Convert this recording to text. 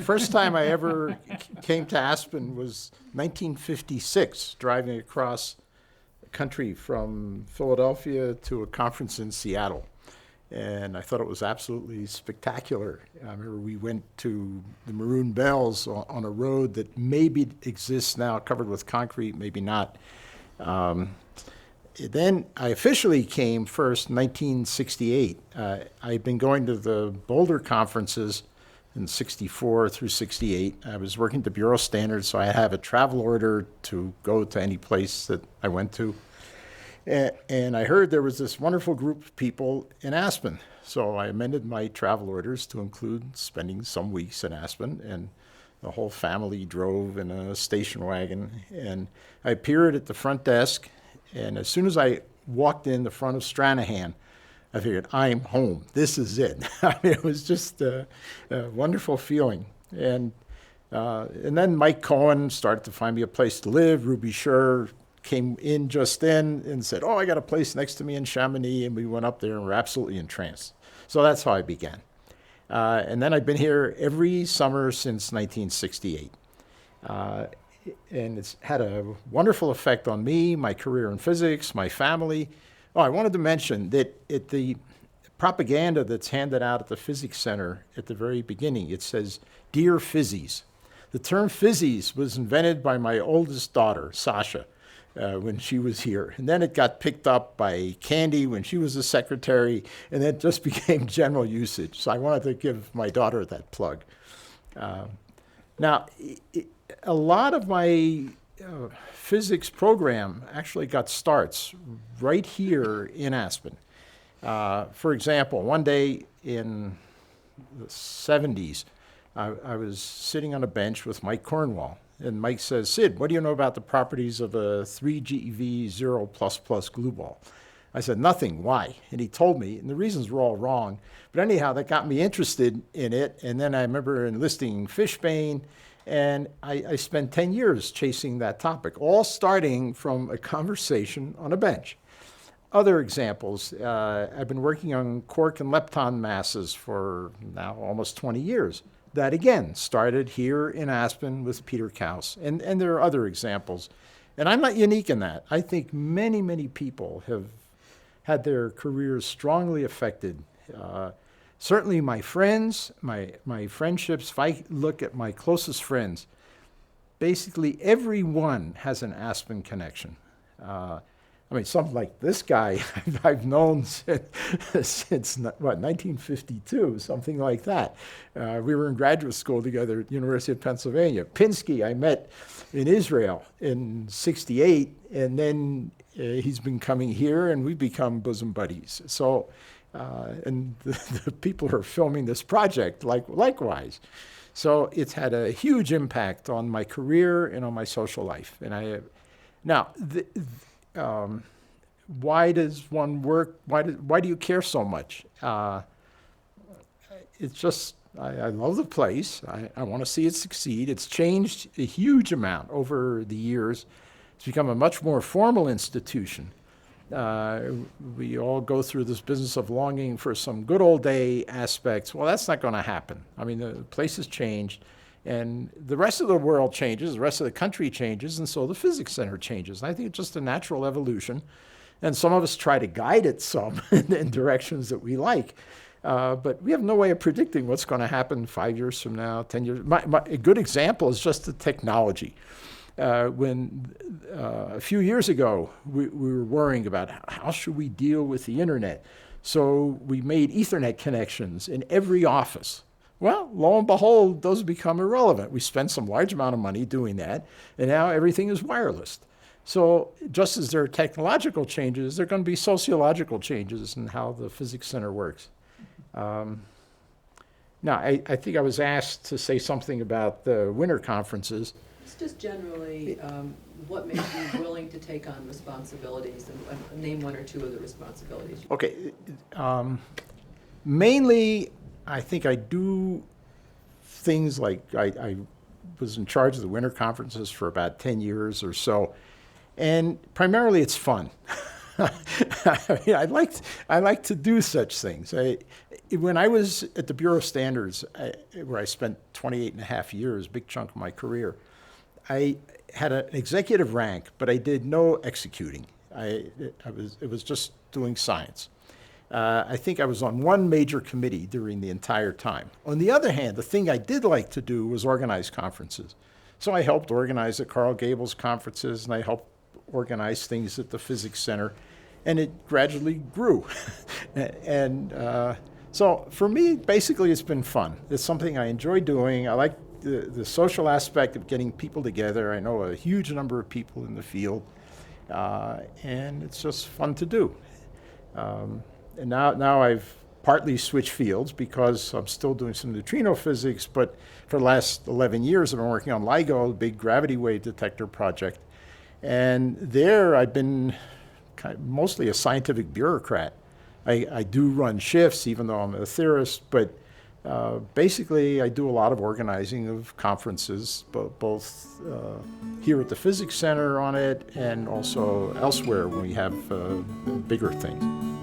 first time I ever came to Aspen was 1956, driving across the country from Philadelphia to a conference in Seattle. And I thought it was absolutely spectacular. I remember we went to the Maroon Bells on a road that maybe exists now, covered with concrete, maybe not. Then I officially came first in 1968. I'd been going to the Boulder conferences in 64 through 68. I was working at the Bureau Standards, so I have a travel order to go to any place that I went to. And I heard there was this wonderful group of people in Aspen. So I amended my travel orders to include spending some weeks in Aspen, and the whole family drove in a station wagon. And I appeared at the front desk, and as soon as I walked in the front of Stranahan, I figured, I'm home. This is it. I mean, it was just a wonderful feeling. And then Mike Cohen started to find me a place to live. Ruby Scher came in just then and said, I got a place next to me in Chamonix, and we went up there and were absolutely entranced. So that's how I began. And then I've been here every summer since 1968. And it's had a wonderful effect on me, my career in physics, my family. I wanted to mention that at the propaganda that's handed out at the Physics Center at the very beginning, it says, "Dear Phyzzies." The term Phyzzies was invented by my oldest daughter, Sasha, when she was here. And then it got picked up by Candy when she was a secretary, and it just became general usage. So I wanted to give my daughter that plug. Now, a lot of my physics program actually got starts right here in Aspen. For example, one day in the 70s, I was sitting on a bench with Mike Cornwall. And Mike says, "Syd, what do you know about the properties of a 3GeV 0++ glue ball?" I said, "Nothing. Why?" And he told me, and the reasons were all wrong. But anyhow, that got me interested in it. And then I remember enlisting Fishbane, and I spent 10 years chasing that topic, all starting from a conversation on a bench. Other examples, I've been working on quark and lepton masses for now almost 20 years. That again started here in Aspen with Peter Kaus, and there are other examples. And I'm not unique in that. I think many, many people have had their careers strongly affected. Certainly my friends, my friendships, if I look at my closest friends, basically everyone has an Aspen connection. I mean, something like this guy I've known since 1952, something like that. We were in graduate school together at the University of Pennsylvania. Pinsky I met in Israel in 68, and then he's been coming here, and we've become bosom buddies. So, and the people who are filming this project, likewise. So it's had a huge impact on my career and on my social life. And why does one work? Why do you care so much? It's just, I love the place. I want to see it succeed. It's changed a huge amount over the years. It's become a much more formal institution. We all go through this business of longing for some good old day aspects. Well, that's not going to happen. I mean, the place has changed. And the rest of the world changes, the rest of the country changes, and so the Physics Center changes. And I think it's just a natural evolution. And some of us try to guide it some in directions that we like. But we have no way of predicting what's going to happen 5 years from now, 10 years. A good example is just the technology. When a few years ago, we were worrying about how should we deal with the internet. So we made Ethernet connections in every office. Well, lo and behold, those become irrelevant. We spent some large amount of money doing that, and now everything is wireless. So just as there are technological changes, there are going to be sociological changes in how the Physics Center works. Now, I think I was asked to say something about the winter conferences. It's just generally what makes you willing to take on responsibilities, and name one or two of the responsibilities. Okay. Mainly, I think I do things like I was in charge of the winter conferences for about 10 years or so. And primarily it's fun. I mean, I like to do such things. When I was at the Bureau of Standards, where I spent 28 and a half years, big chunk of my career, I had an executive rank, but I did no executing. It was just doing science. I think I was on one major committee during the entire time. On the other hand, the thing I did like to do was organize conferences. So I helped organize the Carl Gables conferences, and I helped organize things at the Physics Center, and it gradually grew. So for me, basically, it's been fun. It's something I enjoy doing. I like the social aspect of getting people together. I know a huge number of people in the field, and it's just fun to do. And now I've partly switched fields because I'm still doing some neutrino physics, but for the last 11 years I've been working on LIGO, the big gravity wave detector project. And there I've been mostly a scientific bureaucrat. I do run shifts, even though I'm a theorist, but basically I do a lot of organizing of conferences, both here at the Physics Center on it and also elsewhere when we have bigger things.